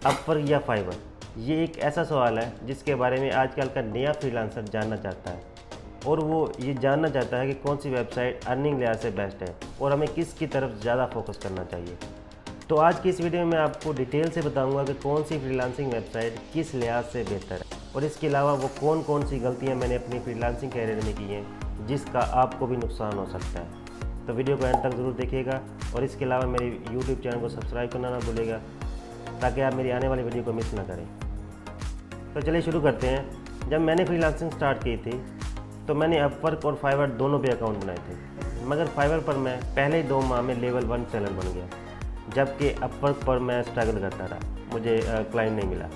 Upwork या fibre, ये एक ऐसा सवाल है जिसके बारे में आजकल का नया फ्रीलांसर जानना चाहता है और वो ये जानना चाहता है कि कौन सी वेबसाइट अर्निंग लिहाज से बेस्ट है और हमें किसकी तरफ ज़्यादा फोकस करना चाहिए। तो आज की इस वीडियो में मैं आपको डिटेल से बताऊंगा कि कौन सी फ्रीलांसिंग वेबसाइट किस लिहाज से बेहतर है और इसके अलावा वो कौन कौन सी गलतियाँ मैंने अपनी फ्रीलांसिंग कैरियर में की हैं जिसका आपको भी नुकसान हो सकता है। तो वीडियो को एंड तक ज़रूर देखिएगा और इसके अलावा मेरे यूट्यूब चैनल को सब्सक्राइब करना ना भूलिएगा ताकि आप मेरी आने वाली वीडियो को मिस ना करें। तो चलिए शुरू करते हैं। जब मैंने फ्रीलांसिंग स्टार्ट की थी तो मैंने अपवर्क और फाइवर दोनों पे अकाउंट बनाए थे, मगर फाइवर पर मैं पहले ही 2 माह में लेवल 1 सेलर बन गया, जबकि अपवर्क पर मैं स्ट्रगल करता रहा, मुझे क्लाइंट नहीं मिला।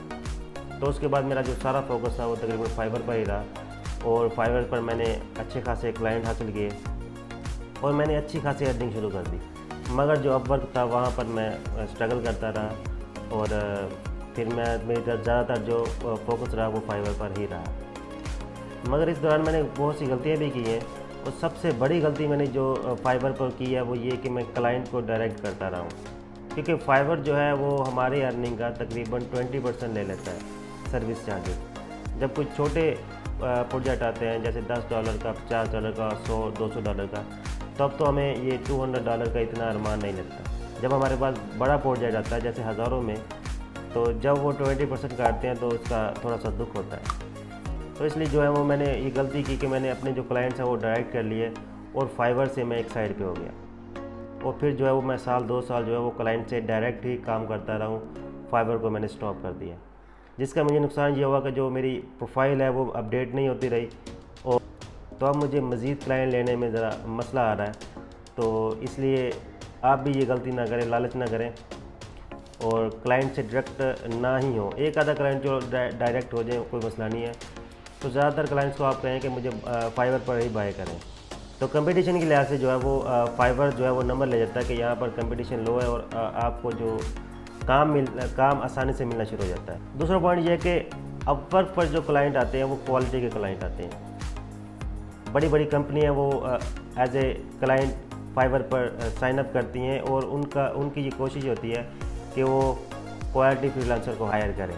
तो उसके बाद मेरा जो सारा फोकस था वो तकरीबन फाइवर पर ही रहा और फाइवर पर मैंने अच्छे खासे क्लाइंट हासिल किए और मैंने अच्छी खासी अर्निंग शुरू कर दी। मगर जो अपवर्क था वहाँ पर मैं स्ट्रगल करता रहा और फिर मेरी ज़्यादातर जो फोकस रहा वो फाइवर पर ही रहा। मगर इस दौरान मैंने बहुत सी गलतियाँ भी की हैं और सबसे बड़ी गलती मैंने जो फाइवर पर की है वो ये कि मैं क्लाइंट को डायरेक्ट करता रहा हूँ, क्योंकि फाइवर जो है वो हमारी अर्निंग का तकरीबन 20% ले लेता है सर्विस चार्जेस। जब कुछ छोटे प्रोजेक्ट आते हैं जैसे $10 का, $50 का, $100-200 का, तब तो हमें ये $200 का इतना अरमान नहीं लगता। जब हमारे पास बड़ा प्रोजेक्ट आता है जैसे हज़ारों में, तो जब वो 20% काटते हैं तो उसका थोड़ा सा दुख होता है। तो इसलिए जो है वो मैंने ये गलती की कि मैंने अपने जो क्लाइंट्स हैं वो डायरेक्ट कर लिए और फाइवर से मैं एक साइड पे हो गया और फिर जो है वो मैं 1-2 साल जो है वो क्लाइंट से डायरेक्ट ही काम करता रहा हूँ। फाइवर को मैंने स्टॉप कर दिया, जिसका मुझे नुकसान ये हुआ कि जो मेरी प्रोफाइल है वो अपडेट नहीं होती रही और तो अब मुझे मज़ीद क्लाइंट लेने में ज़रा मसला आ रहा है। तो इसलिए आप भी ये गलती ना करें, लालच ना करें और क्लाइंट से डायरेक्ट ना ही हो। एक आधा क्लाइंट जो डायरेक्ट हो जाए कोई मसला नहीं है, तो ज़्यादातर क्लाइंट्स को आप कहें कि मुझे फाइवर पर ही बाय करें। तो कंपटीशन के लिहाज से जो है वो फाइवर जो है वो नंबर ले जाता है कि यहाँ पर कंपटीशन लो है और आपको जो काम आसानी से मिलना शुरू हो जाता है। दूसरा पॉइंट ये है कि अपवर्क पर जो क्लाइंट आते हैं वो क्वालिटी के क्लाइंट आते हैं। बड़ी बड़ी कंपनियाँ वो एज ए क्लाइंट फाइवर पर साइन अप करती हैं और उनकी ये कोशिश होती है कि वो क्वालिटी फ्रीलांसर को हायर करें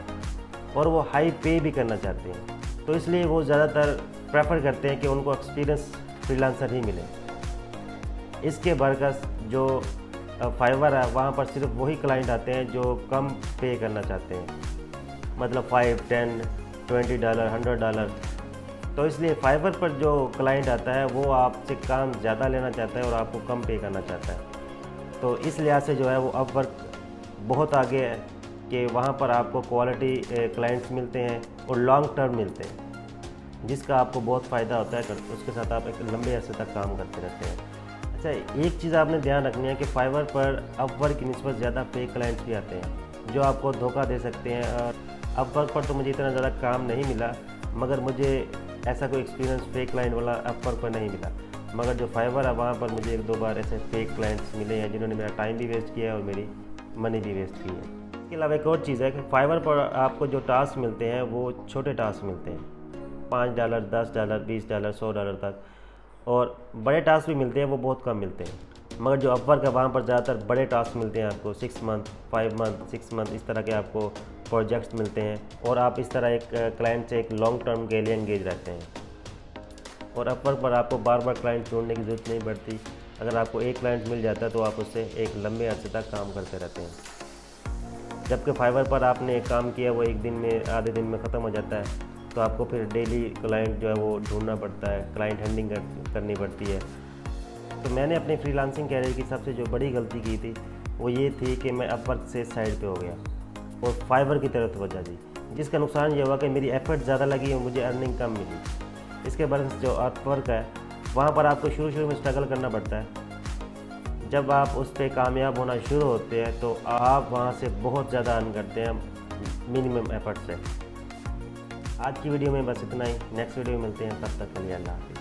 और वो हाई पे भी करना चाहते हैं। तो इसलिए वो ज़्यादातर प्रेफर करते हैं कि उनको एक्सपीरियंस फ्रीलांसर ही मिले। इसके बरकस जो फाइवर है वहाँ पर सिर्फ वही क्लाइंट आते हैं जो कम पे करना चाहते हैं, मतलब $5, $10, $20, $100। तो इसलिए फाइवर पर जो क्लाइंट आता है वो आपसे काम ज़्यादा लेना चाहता है और आपको कम पे करना चाहता है। तो इस लिहाज से जो है वो अपवर्क बहुत आगे है कि वहाँ पर आपको क्वालिटी क्लाइंट्स मिलते हैं और लॉन्ग टर्म मिलते हैं, जिसका आपको बहुत फ़ायदा होता है। उसके साथ आप एक लंबे अरसे तक काम करते रहते हैं। अच्छा, एक चीज़ आपने ध्यान रखनी है कि फाइवर पर अपवर्क की निस्बत ज़्यादा फेक क्लाइंट्स भी आते हैं जो आपको धोखा दे सकते हैं। अपवर्क पर तो मुझे इतना ज़्यादा काम नहीं मिला, मगर मुझे ऐसा कोई एक्सपीरियंस फेक क्लाइंट वाला अपवर्क पर नहीं मिला। मगर जो फाइवर है वहाँ पर मुझे 1-2 बार ऐसे फेक क्लाइंट्स मिले हैं जिन्होंने मेरा टाइम भी वेस्ट किया है और मेरी मनी भी वेस्ट की है। इसके अलावा एक और चीज़ है कि फाइवर पर आपको जो टास्क मिलते हैं वो छोटे टास्क मिलते हैं, $5, $10, $20, $100 तक, और बड़े टास्क भी मिलते हैं वो बहुत कम मिलते हैं। मगर जो अपवर्क है वहाँ पर ज़्यादातर बड़े टास्क मिलते हैं आपको, 6 मंथ, 5 मंथ, 6 मंथ इस तरह के आपको प्रोजेक्ट्स मिलते हैं और आप इस तरह एक क्लाइंट से एक लॉन्ग टर्म के लिए एंगेज रहते हैं। और अपवर्क पर आपको बार बार क्लाइंट ढूंढने की ज़रूरत नहीं पड़ती। अगर आपको एक क्लाइंट मिल जाता है तो आप उससे एक लंबे अरसे तक काम करते रहते हैं। जबकि फाइवर पर आपने एक काम किया वो एक दिन में, आधे दिन में ख़त्म हो जाता है, तो आपको फिर डेली क्लाइंट जो है वो ढूंढना पड़ता है, क्लाइंट हैंडलिंग करनी पड़ती है। तो मैंने अपनी फ्रीलांसिंग कैरियर की सबसे जो बड़ी गलती की थी वो ये थी कि मैं अपवर्क से साइड पे हो गया और फाइवर की तरफ तवज्जो दी, जिसका नुकसान ये हुआ कि मेरी एफर्ट ज़्यादा लगी और मुझे अर्निंग कम मिली। इसके बरस जो अपवर्क है वहाँ पर आपको शुरू में स्ट्रगल करना पड़ता है। जब आप उस पर कामयाब होना शुरू होते हैं तो आप वहाँ से बहुत ज़्यादा अर्न करते हैं मिनिमम एफर्ट से। आज की वीडियो में बस इतना ही। नेक्स्ट वीडियो में मिलते हैं, तब तक के लिए अल्लाह हाफ़िज़।